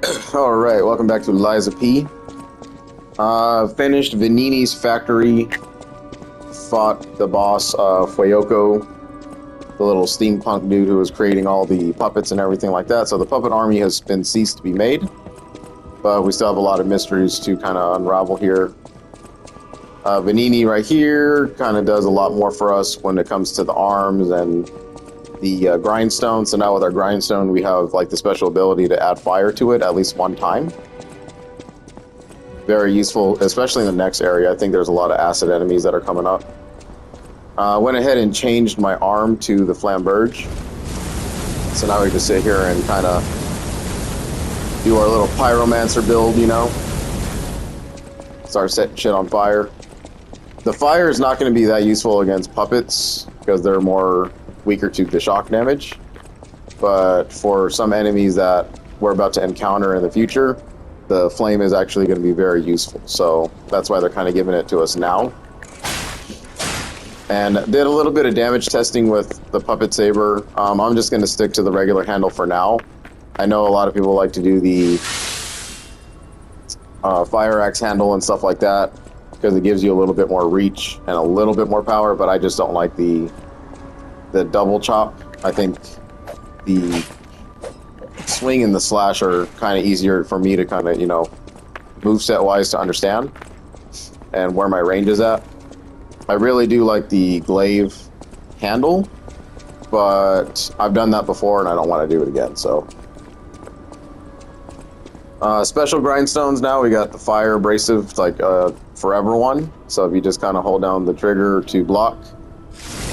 Alright, welcome back to Liza P. Finished Venini's factory, fought the boss, Fuyoko, the little steampunk dude who was creating all the puppets and everything like that. So the puppet army has been ceased to be made, but we still have a lot of mysteries to kind of unravel here. Venini right here kind of does a lot more for us when it comes to the arms and the grindstone. So now with our grindstone, we have like the special ability to add fire to it at least one time. Very useful, especially in the next area. I think there's a lot of acid enemies that are coming up. Went ahead and changed my arm to the flamberge. So now we just sit here and kind of do our little pyromancer build, you know? Start setting shit on fire. The fire is not going to be that useful against puppets because they're more weaker to the shock damage. But for some enemies that we're about to encounter in the future, the flame is actually going to be very useful. So that's why they're kind of giving it to us now. And did a little bit of damage testing with the puppet saber. I'm just going to stick to the regular handle for now. I know a lot of people like to do the fire axe handle and stuff like that because it gives you a little bit more reach and a little bit more power, but I just don't like the double chop. I think the swing and the slash are kind of easier for me to kind of, you know, moveset wise to understand and where my range is at. I really do like the glaive handle, but I've done that before and I don't want to do it again, so. Special grindstones now, we got the fire abrasive, like forever one. So if you just kind of hold down the trigger to block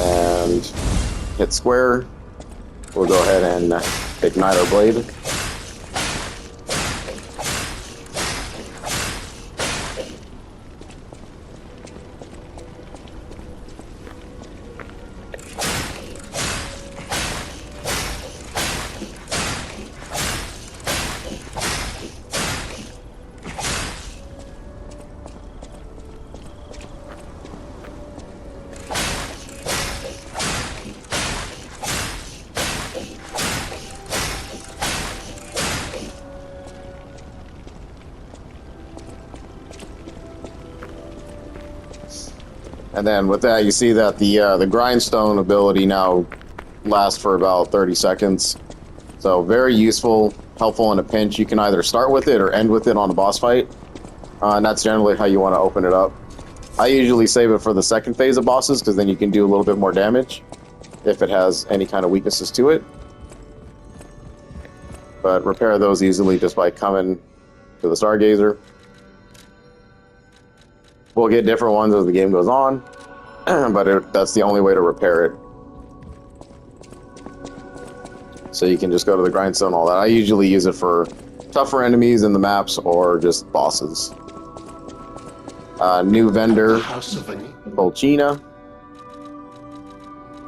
and hit square, we'll go ahead and ignite our blade. And then with that, you see that the grindstone ability now lasts for about 30 seconds. So very useful, helpful in a pinch. You can either start with it or end with it on a boss fight. And that's generally how you want to open it up. I usually save it for the second phase of bosses because then you can do a little bit more damage if it has any kind of weaknesses to it. But repair those easily just by coming to the Stargazer. We'll get different ones as the game goes on, but that's the only way to repair it. So you can just go to the grindstone and all that. I usually use it for tougher enemies in the maps or just bosses. New vendor, Bolchina.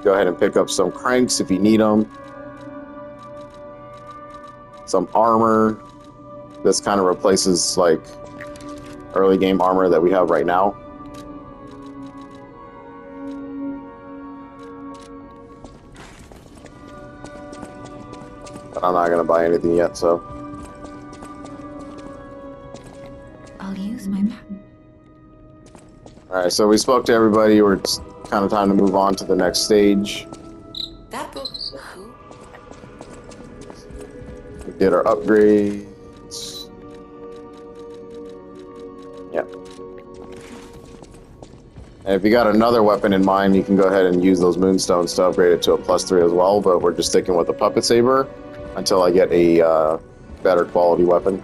Go ahead and pick up some cranks if you need them. Some armor. This kind of replaces like early game armor that we have right now. But I'm not going to buy anything yet, so. I'll use my map. Alright, so we spoke to everybody. It's kind of time to move on to the next stage. That book. We did our upgrades. Yep. And if you got another weapon in mind, you can go ahead and use those moonstones to upgrade it to a +3 as well, but we're just sticking with the puppet saber until I get a better quality weapon.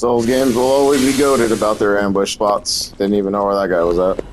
Souls games will always be goated about their ambush spots. Didn't even know where that guy was at.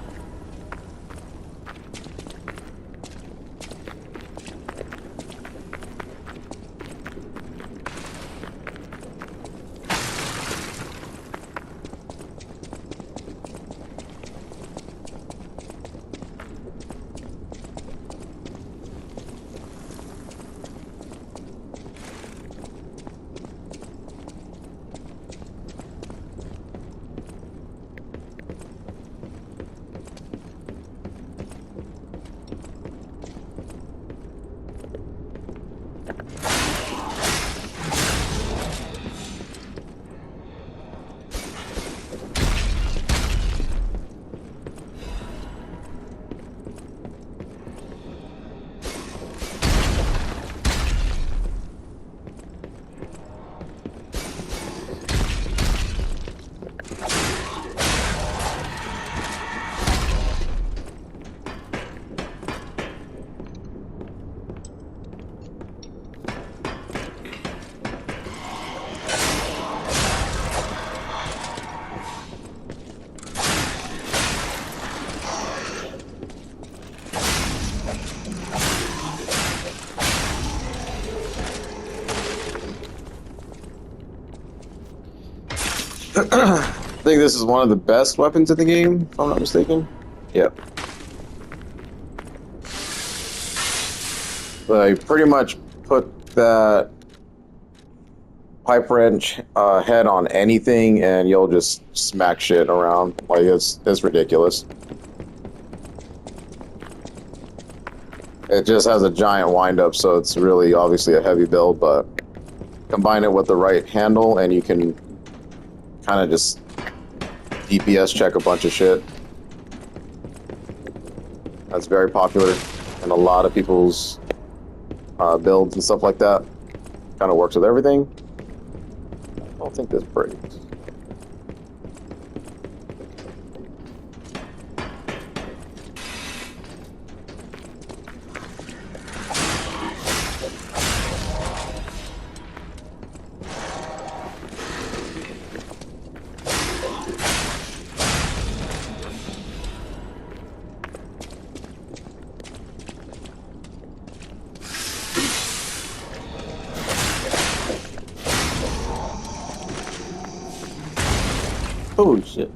I think this is one of the best weapons in the game, if I'm not mistaken. Yep. So I pretty much put that pipe wrench head on anything and you'll just smack shit around. Like, it's ridiculous. It just has a giant wind-up, so it's really obviously a heavy build, but combine it with the right handle and you can kind of just DPS check a bunch of shit. That's very popular in a lot of people's builds and stuff like that. Kind of works with everything. I don't think this breaks. Holy shit.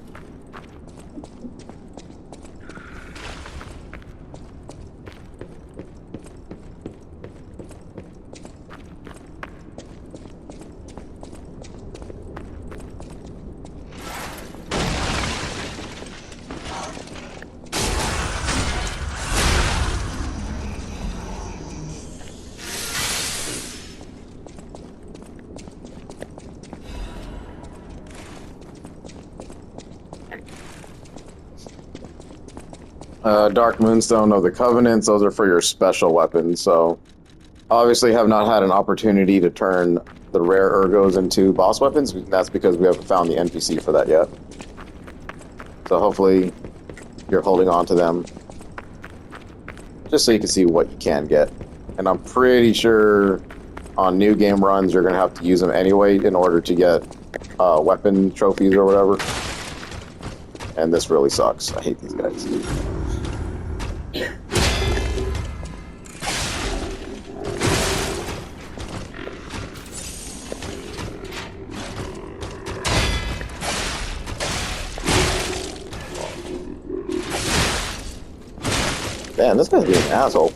Dark Moonstone of the Covenants, those are for your special weapons, so obviously have not had an opportunity to turn the rare ergos into boss weapons. That's because we haven't found the NPC for that yet. So hopefully you're holding on to them just so you can see what you can get. And I'm pretty sure on new game runs you're going to have to use them anyway in order to get weapon trophies or whatever. And this really sucks. I hate these guys. Man, this guy's being an asshole.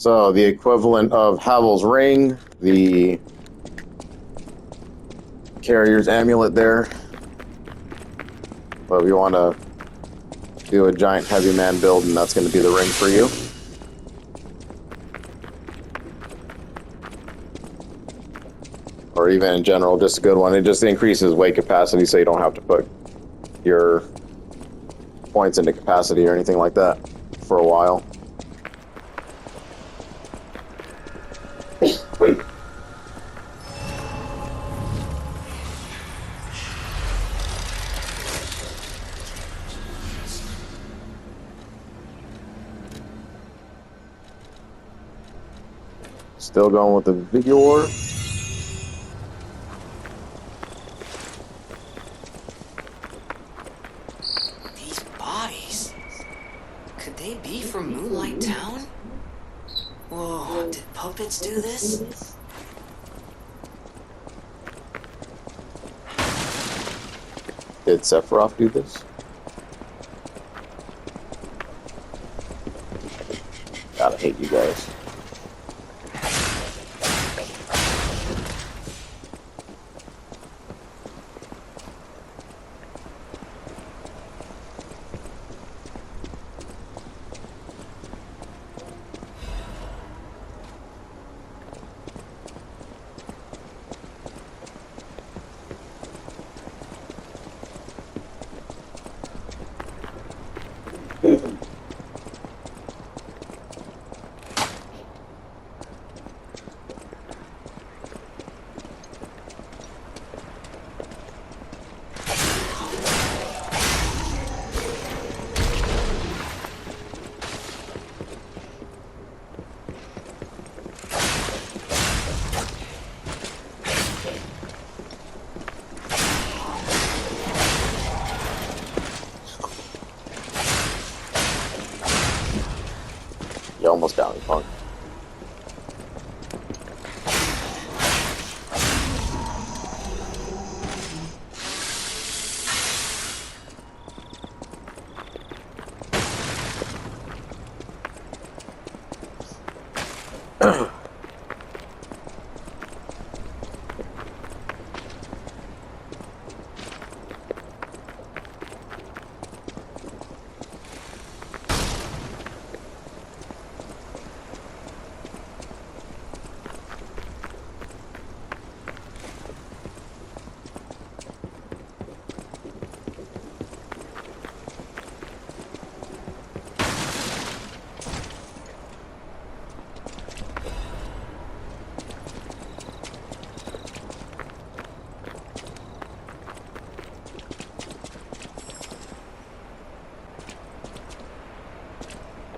So the equivalent of Havel's ring, the carrier's amulet there. But if you want to do a giant heavy man build, and that's going to be the ring for you. Or even in general, just a good one. It just increases weight capacity, so you don't have to put your points into capacity or anything like that for a while. Still going with the Vigor. These bodies, could they be from Moonlight Town? Whoa, did puppets do this? Did Sephiroth do this? Gotta hate you guys. You almost got me, punk.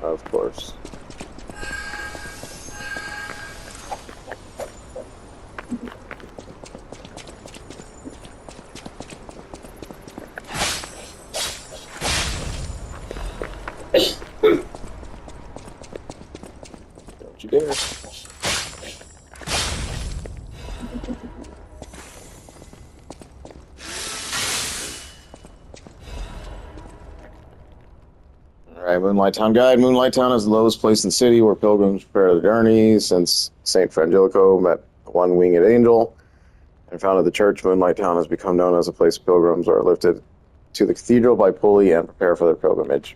Of course. Don't you dare. Alright, Moonlight Town Guide. Moonlight Town is the lowest place in the city where pilgrims prepare their journey. Since St. Frangelico met one winged angel and founded the church, Moonlight Town has become known as a place pilgrims are lifted to the cathedral by pulley and prepare for their pilgrimage.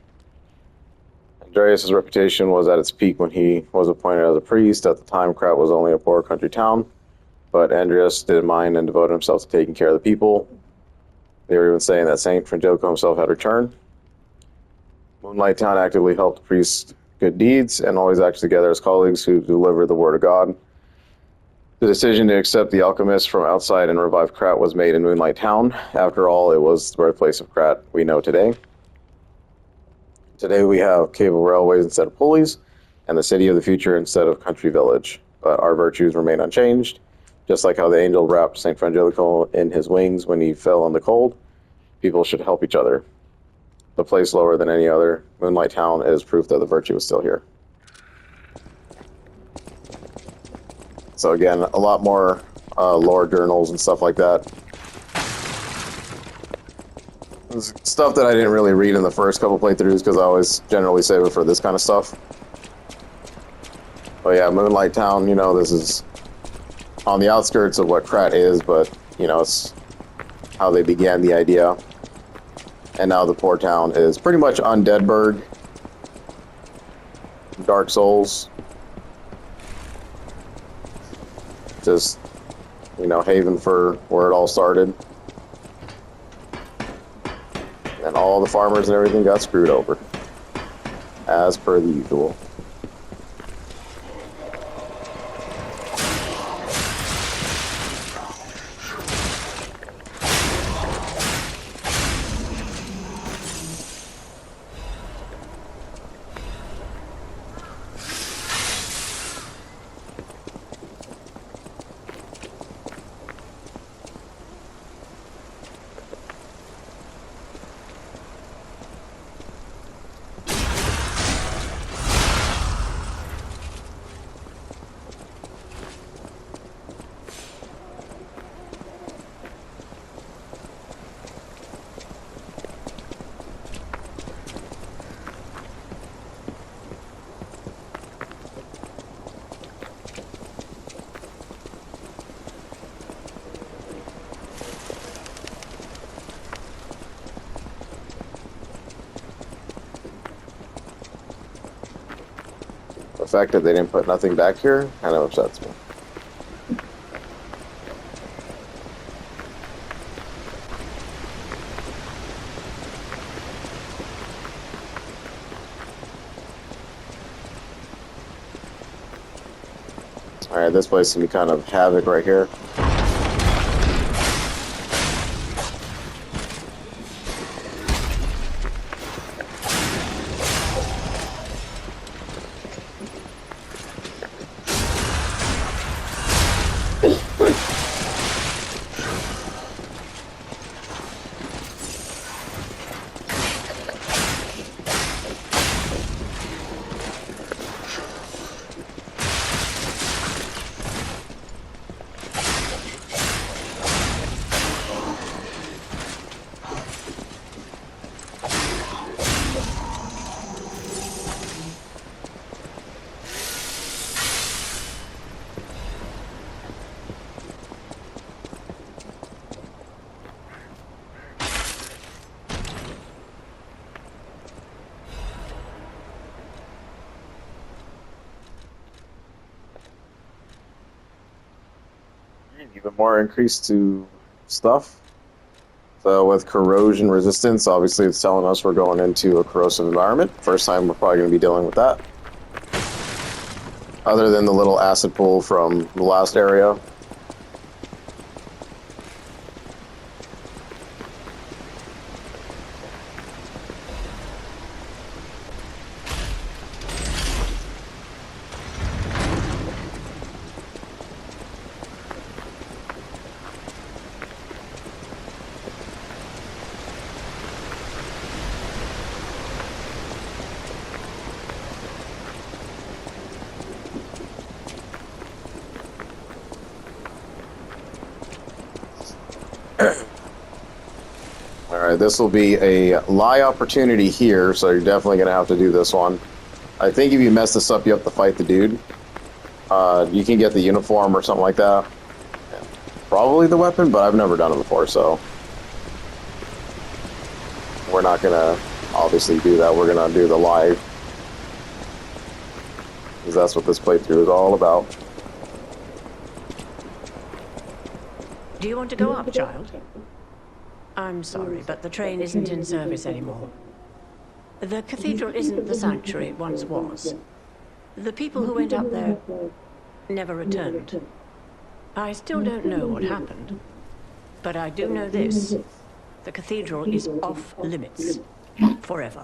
Andreas' reputation was at its peak when he was appointed as a priest. At the time, Krat was only a poor country town, but Andreas didn't mind and devoted himself to taking care of the people. They were even saying that St. Frangelico himself had returned. Moonlight Town actively helped priests good deeds and always acted together as colleagues who delivered the word of God. The decision to accept the alchemists from outside and revive Krat was made in Moonlight Town. After all, it was the birthplace of Krat we know today. Today we have cable railways instead of pulleys, and the city of the future instead of country village. But our virtues remain unchanged. Just like how the angel wrapped St. Frangelico in his wings when he fell in the cold, people should help each other. The place lower than any other, Moonlight Town is proof that the virtue is still here. So again, a lot more lore journals and stuff like that. It's stuff that I didn't really read in the first couple playthroughs because I always generally save it for this kind of stuff. But yeah, Moonlight Town, you know, this is on the outskirts of what Krat is, but, you know, it's how they began the idea. And now the poor town is pretty much Undeadburg, Dark Souls. Just, you know, haven for where it all started. And all the farmers and everything got screwed over, as per the usual. The fact that they didn't put nothing back here kind of upsets me. Alright, this place can be kind of havoc right here. Even more increase to stuff. So with corrosion resistance, obviously it's telling us we're going into a corrosive environment. First time we're probably going to be dealing with that. Other than the little acid pool from the last area. Alright, this will be a lie opportunity here, so you're definitely going to have to do this one. I think if you mess this up, you have to fight the dude. You can get the uniform or something like that. Probably the weapon, but I've never done it before, so... we're not going to obviously do that. We're going to do the lie. Because that's what this playthrough is all about. Do you want to go up, child? I'm sorry, but the train isn't in service anymore. The cathedral isn't the sanctuary it once was. The people who went up there never returned. I still don't know what happened, but I do know this. The cathedral is off limits. Forever.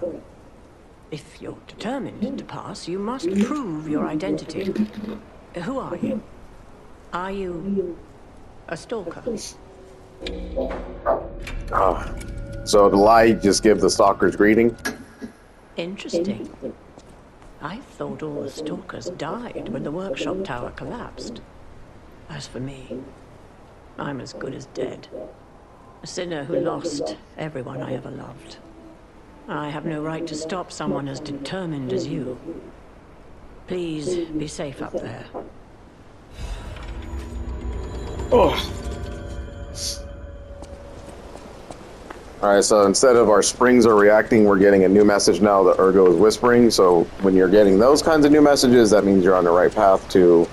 If you're determined to pass, you must prove your identity. Who are you? Are you a stalker? So the lie, just give the stalker's greeting? Interesting. I thought all the stalkers died when the workshop tower collapsed. As for me, I'm as good as dead. A sinner who lost everyone I ever loved. I have no right to stop someone as determined as you. Please be safe up there. Oh. Alright, so instead of our springs are reacting, we're getting a new message now that Ergo is whispering. So when you're getting those kinds of new messages, that means you're on the right path to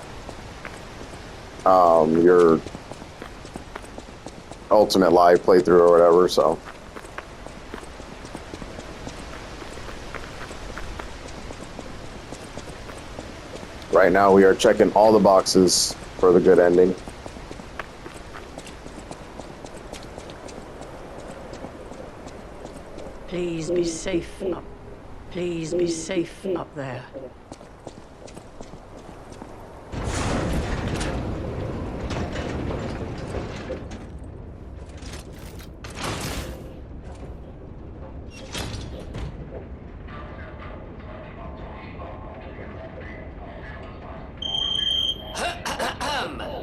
your ultimate live playthrough or whatever, so. Right now we are checking all the boxes for the good ending. Please be safe up. Please be safe up there.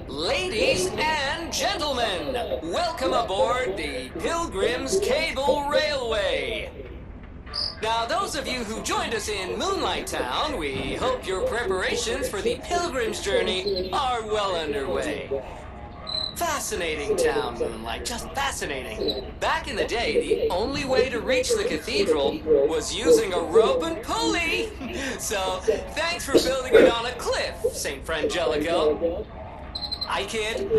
Ladies and gentlemen, welcome aboard the Pilgrim's Cable Railway. Now, those of you who joined us in Moonlight Town, we hope your preparations for the Pilgrim's journey are well underway. Fascinating town, Moonlight, just fascinating. Back in the day, the only way to reach the cathedral was using a rope and pulley. So, thanks for building it on a cliff, St. Frangelico. I kid,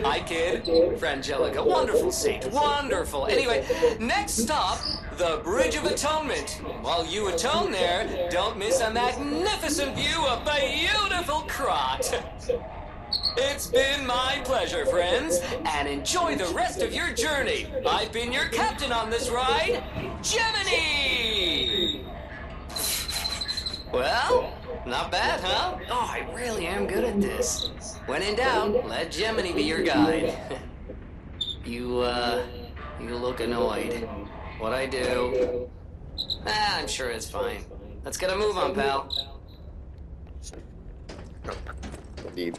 Frangelica, wonderful saint, wonderful. Anyway, next stop, the Bridge of Atonement. While you atone there, don't miss a magnificent view of beautiful Krot. It's been my pleasure, friends, and enjoy the rest of your journey. I've been your captain on this ride, Gemini! Well, not bad, huh? Oh, I really am good at this. When in doubt, let Gemini be your guide. You look annoyed. What I do? I'm sure it's fine. Let's get a move on, pal. Indeed.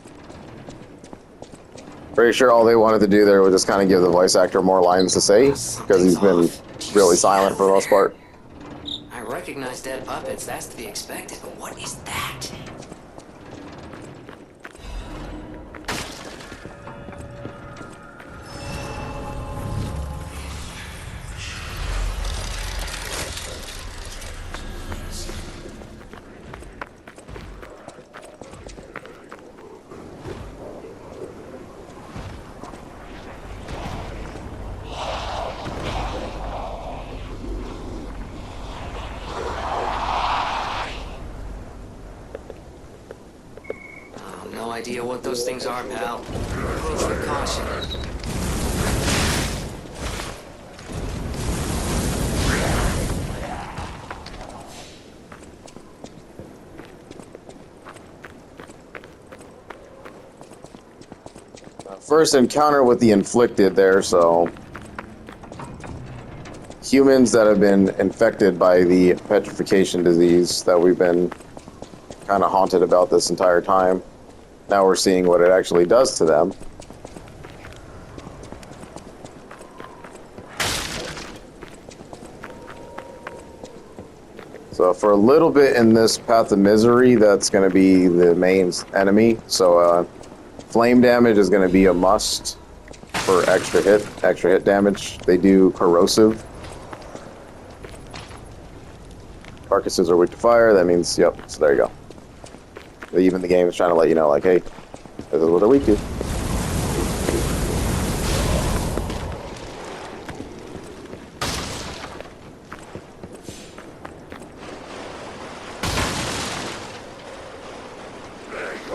Pretty sure all they wanted to do there was just kind of give the voice actor more lines to say, because he's been really silent for the most part. I recognize dead puppets, that's to be expected, but what is that? No idea what those things are, pal. Approach with caution. First encounter with the inflicted there, so humans that have been infected by the petrification disease that we've been kind of haunted about this entire time. Now we're seeing what it actually does to them. So for a little bit in this Path of Misery, that's going to be the main enemy. So flame damage is going to be a must for extra hit damage. They do corrosive. Carcasses are weak to fire. That means, yep, so there you go. Even the game is trying to let you know, like, hey, this is what they're weak to.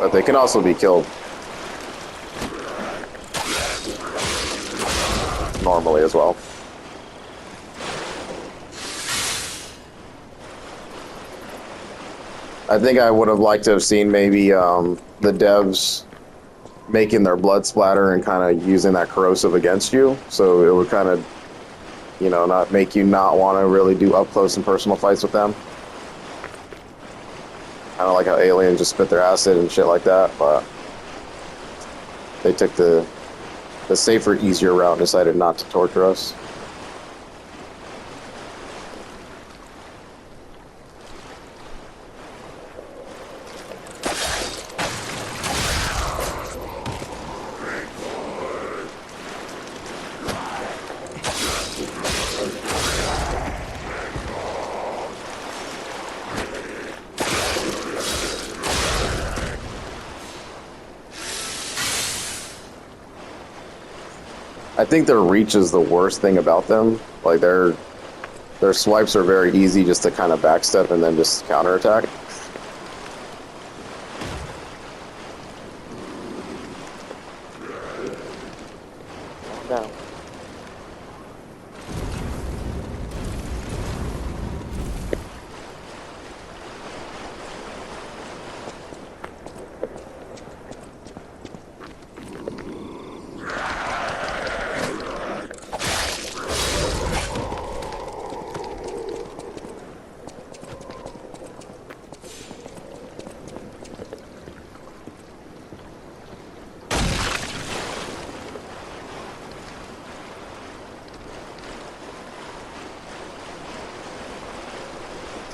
But they can also be killed normally as well. I think I would have liked to have seen maybe the devs making their blood splatter and kind of using that corrosive against you, so it would kind of, you know, not make you not want to really do up close and personal fights with them. Kind of like how aliens just spit their acid and shit like that, but they took the safer, easier route and decided not to torture us. I think their reach is the worst thing about them. Like their swipes are very easy just to kind of backstep and then just counterattack. No.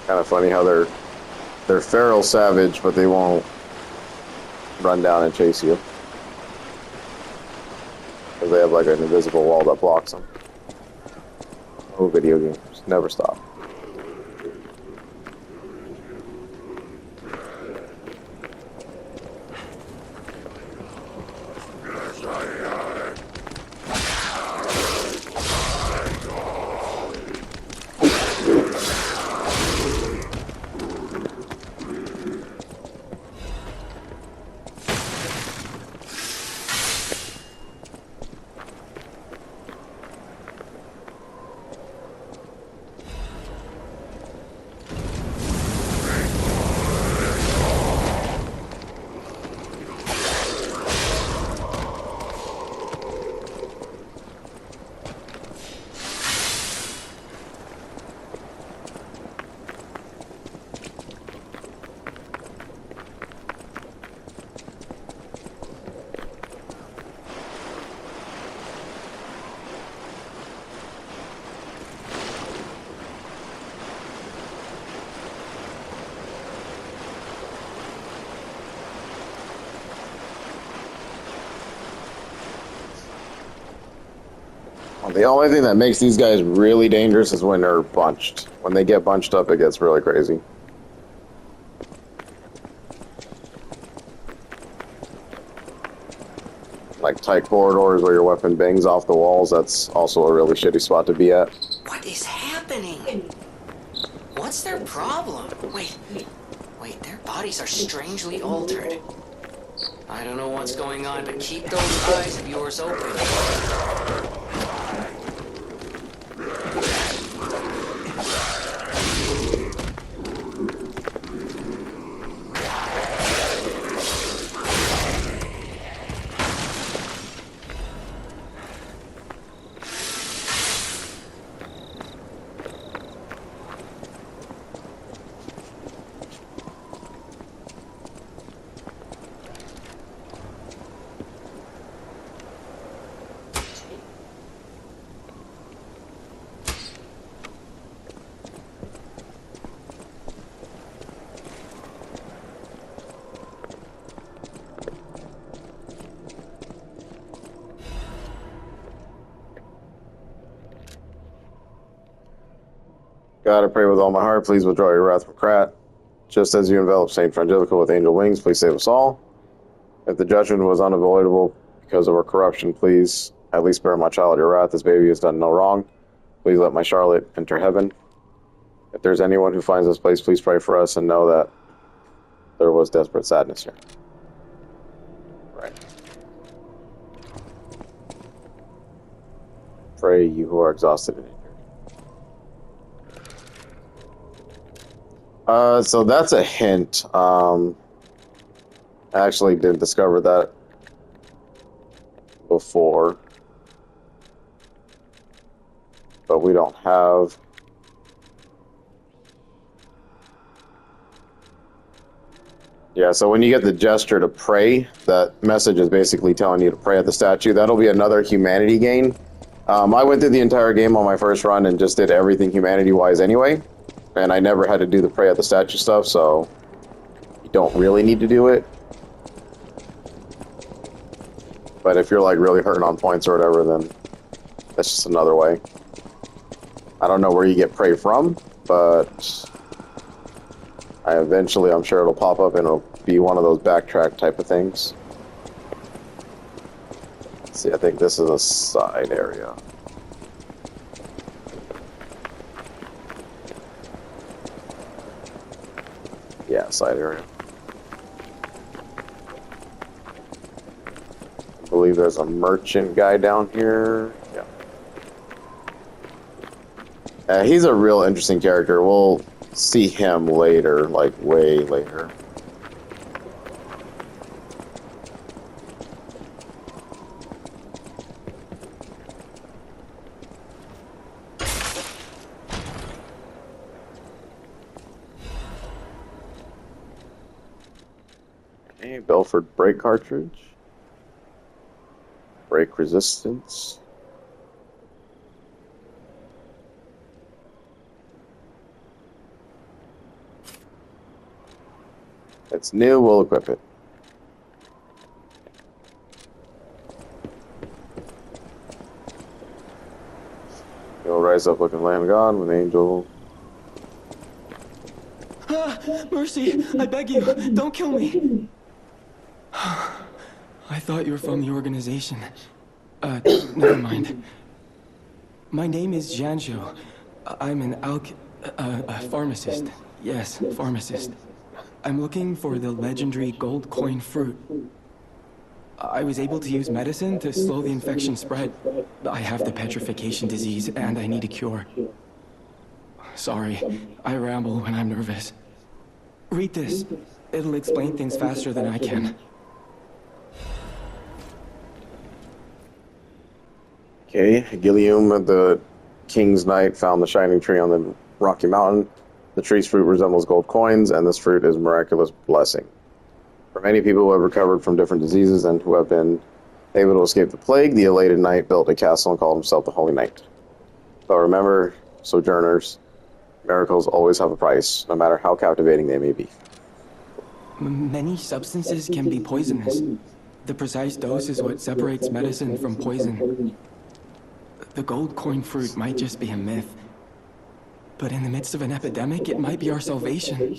Kind of funny how they're feral savage, but they won't run down and chase you because they have like an invisible wall that blocks them. Oh, video games never stop. The only thing that makes these guys really dangerous is when they're bunched. When they get bunched up, it gets really crazy. Like tight corridors where your weapon bangs off the walls, that's also a really shitty spot to be at. What is happening? What's their problem? Wait, their bodies are strangely altered. I don't know what's going on, but keep those eyes of yours open. God, I pray with all my heart, please withdraw your wrath from Krat. Just as you envelop Saint Frangelico with angel wings, please save us all. If the judgment was unavoidable because of our corruption, please at least spare my child your wrath. This baby has done no wrong. Please let my Charlotte enter heaven. If there's anyone who finds this place, please pray for us and know that there was desperate sadness here. Right. Pray, you who are exhausted and injured. So that's a hint. I actually didn't discover that before. But we don't have... Yeah, so when you get the gesture to pray, that message is basically telling you to pray at the statue. That'll be another humanity gain. I went through the entire game on my first run and just did everything humanity-wise anyway. And I never had to do the pray at the statue stuff, so you don't really need to do it. But if you're like really hurting on points or whatever, then that's just another way. I don't know where you get pray from, but I'm sure it'll pop up and it'll be one of those backtrack type of things. See, I think this is a side area. Yeah, side area. I believe there's a merchant guy down here. Yeah. He's a real interesting character. We'll see him later, like way later. Okay, Belford brake cartridge. Brake resistance. It's new, we'll equip it. You'll rise up looking Lamb of God with angel. Mercy, I beg you, don't kill me. I thought you were from the organization. Never mind. My name is Janjo. I'm an a pharmacist. Yes, pharmacist. I'm looking for the legendary gold coin fruit. I was able to use medicine to slow the infection spread. I have the petrification disease and I need a cure. Sorry, I ramble when I'm nervous. Read this. It'll explain things faster than I can. Okay, Gilliam, the King's Knight, found the shining tree on the Rocky Mountain. The tree's fruit resembles gold coins, and this fruit is a miraculous blessing. For many people who have recovered from different diseases and who have been able to escape the plague, the elated knight built a castle and called himself the Holy Knight. But remember, sojourners, miracles always have a price, no matter how captivating they may be. Many substances can be poisonous. The precise dose is what separates medicine from poison. The gold coin fruit might just be a myth. But in the midst of an epidemic, it might be our salvation.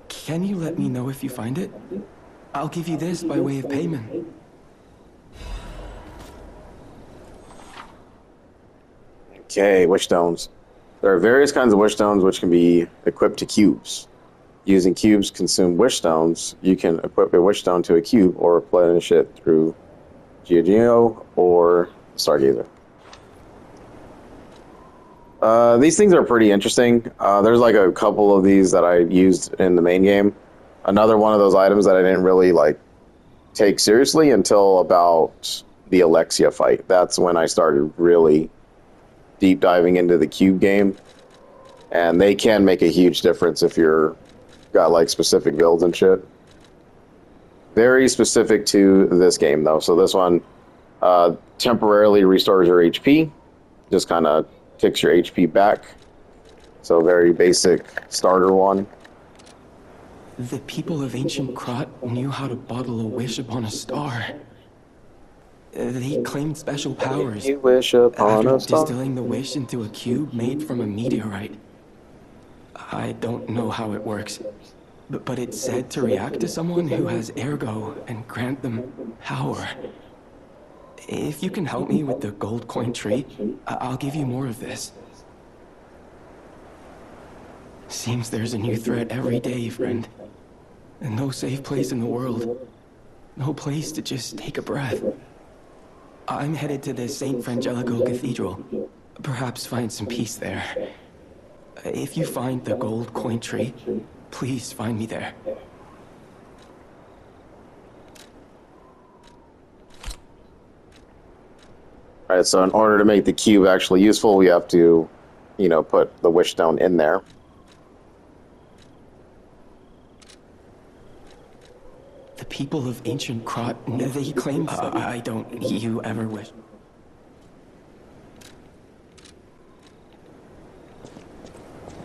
Can you let me know if you find it? I'll give you this by way of payment. Okay, wish stones. There are various kinds of wish stones which can be equipped to cubes. Using cubes consume wish stones. You can equip a wish stone to a cube or replenish it through Geo or Stargazer. These things are pretty interesting. There's like a couple of these that I used in the main game. Another one of those items that I didn't really like take seriously until about the Alexia fight. That's when I started really deep diving into the cube game. And they can make a huge difference if you're got like specific builds and shit. Very specific to this game though. So this one temporarily restores your HP. Just kind of takes your HP back. So very basic starter one. The people of ancient Krot knew how to bottle a wish upon a star. They claimed special powers You wish upon after a star. distilling the wish into a cube made from a meteorite. I don't know how it works, but it's said to react to someone who has ergo and grant them power. If you can help me with the gold coin tree, I'll give you more of this. Seems there's a new threat every day, friend. And no safe place in the world. No place to just take a breath. I'm headed to the St. Frangelico Cathedral. Perhaps find some peace there. If you find the gold coin tree, please find me there. Alright, so in order to make the cube actually useful, we have to, put the wish stone in there. The people of ancient Krot, they claim I don't you ever wish.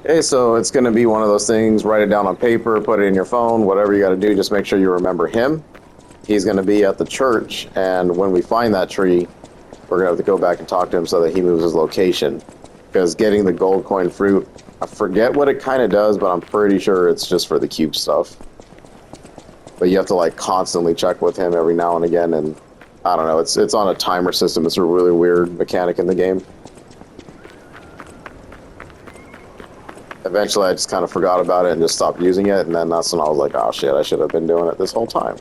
Okay, so it's going to be one of those things, write it down on paper, put it in your phone, whatever you got to do, just make sure you remember him. He's going to be at the church, and when we find that tree, we're going to have to go back and talk to him so that he moves his location. Because getting the gold coin fruit, I forget what it kind of does, but I'm pretty sure it's just for the cube stuff. But you have to like constantly check with him every now and again and I don't know. It's on a timer system. It's a really weird mechanic in the game. Eventually, I just kind of forgot about it and just stopped using it, and then that's when I was like, oh shit, I should have been doing it this whole time.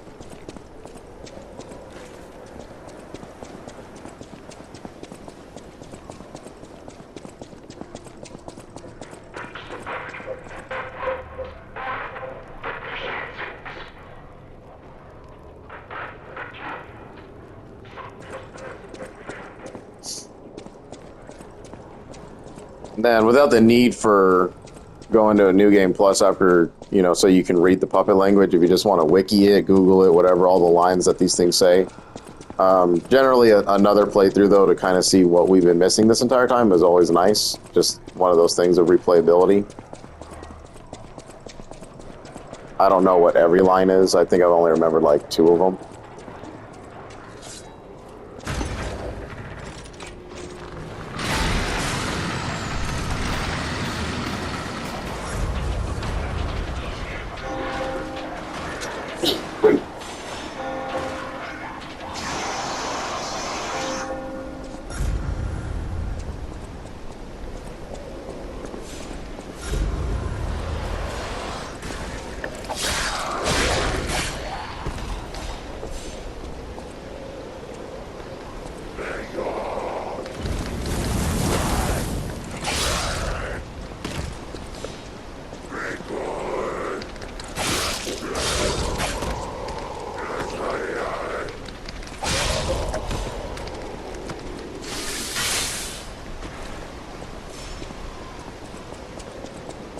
Then, without the need for going to a New Game Plus after, you know, so you can read the puppet language, if you just want to wiki it, Google it, whatever, all the lines that these things say. Generally, another playthrough, though, to kind of see what we've been missing this entire time is always nice. Just one of those things of replayability. I don't know what every line is. I think I've only remembered, like, 2 of them.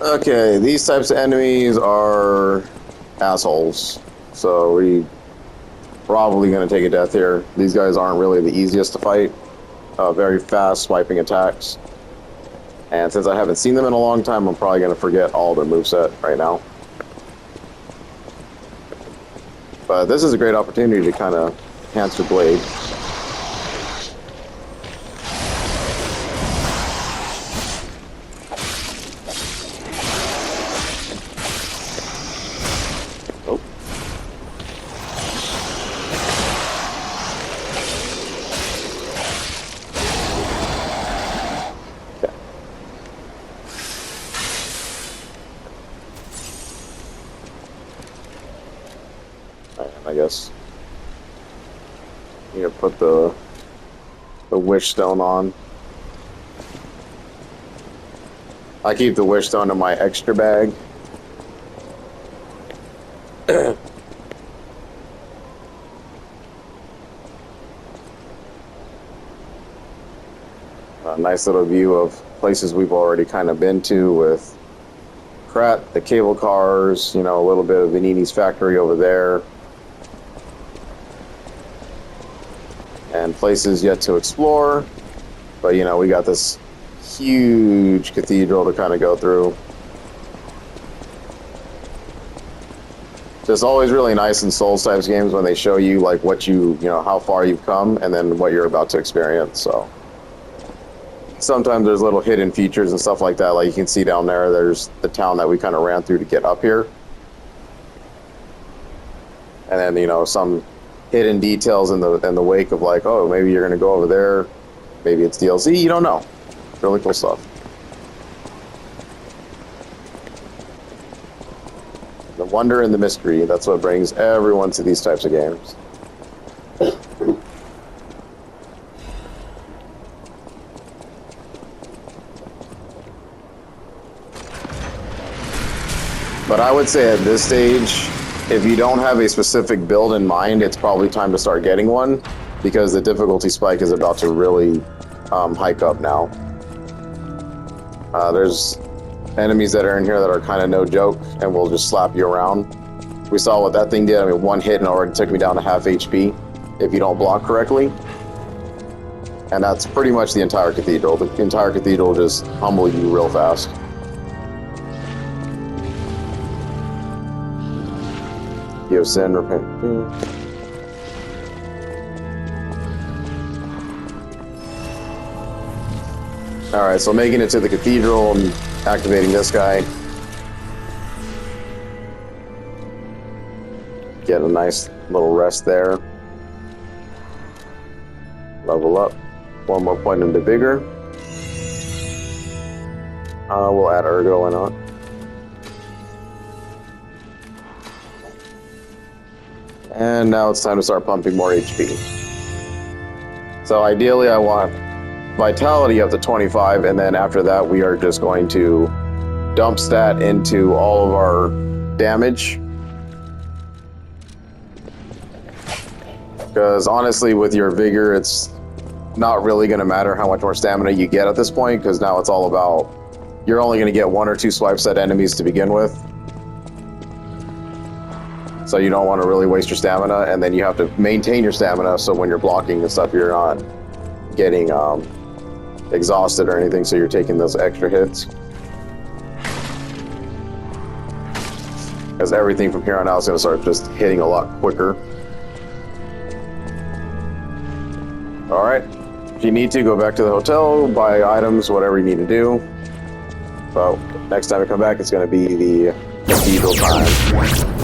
Okay, these types of enemies are assholes, so we probably going to take a death here. These guys aren't really the easiest to fight. Very fast swiping attacks. And since I haven't seen them in a long time, I'm probably going to forget all their moveset right now. But this is a great opportunity to kind of enhance your blade. I guess you put the wish stone on. I keep the wish stone in my extra bag. A nice little view of places we've already kind of been to with Krat, the cable cars, you know, a little bit of Vanini's factory over there. And places yet to explore, but you know, we got this huge cathedral to kind of go through. It's always really nice in Souls types games when they show you like what you know, how far you've come and then what you're about to experience. So sometimes there's little hidden features and stuff like that, like you can see down there, there's the town that we kind of ran through to get up here. And then, you know, some hidden details in the wake of like, oh, maybe you're going to go over there, maybe it's DLC, you don't know. Really cool stuff. The wonder and the mystery, that's what brings everyone to these types of games. But I would say at this stage, if you don't have a specific build in mind, it's probably time to start getting one, because the difficulty spike is about to really hike up now. There's enemies that are in here that are kind of no joke and will just slap you around. We saw what that thing did. I mean, one hit and already took me down to half HP if you don't block correctly. And that's pretty much the entire cathedral. The entire cathedral will just humble you real fast. Give sin, repent. Alright, so making it to the cathedral and activating this guy. Get a nice little rest there. Level up. One more point into vigor. We'll add ergo, why not? And now it's time to start pumping more HP. So ideally I want vitality up to 25, and then after that we are just going to dump stat into all of our damage. Because honestly, with your vigor, it's not really going to matter how much more stamina you get at this point, because now it's all about, you're only going to get 1 or 2 swipes at enemies to begin with. So you don't want to really waste your stamina, and then you have to maintain your stamina so when you're blocking and stuff, you're not getting exhausted or anything, so you're taking those extra hits. Because everything from here on out is going to start just hitting a lot quicker. Alright, if you need to, go back to the hotel, buy items, whatever you need to do. So, next time I come back, it's going to be the cathedral time.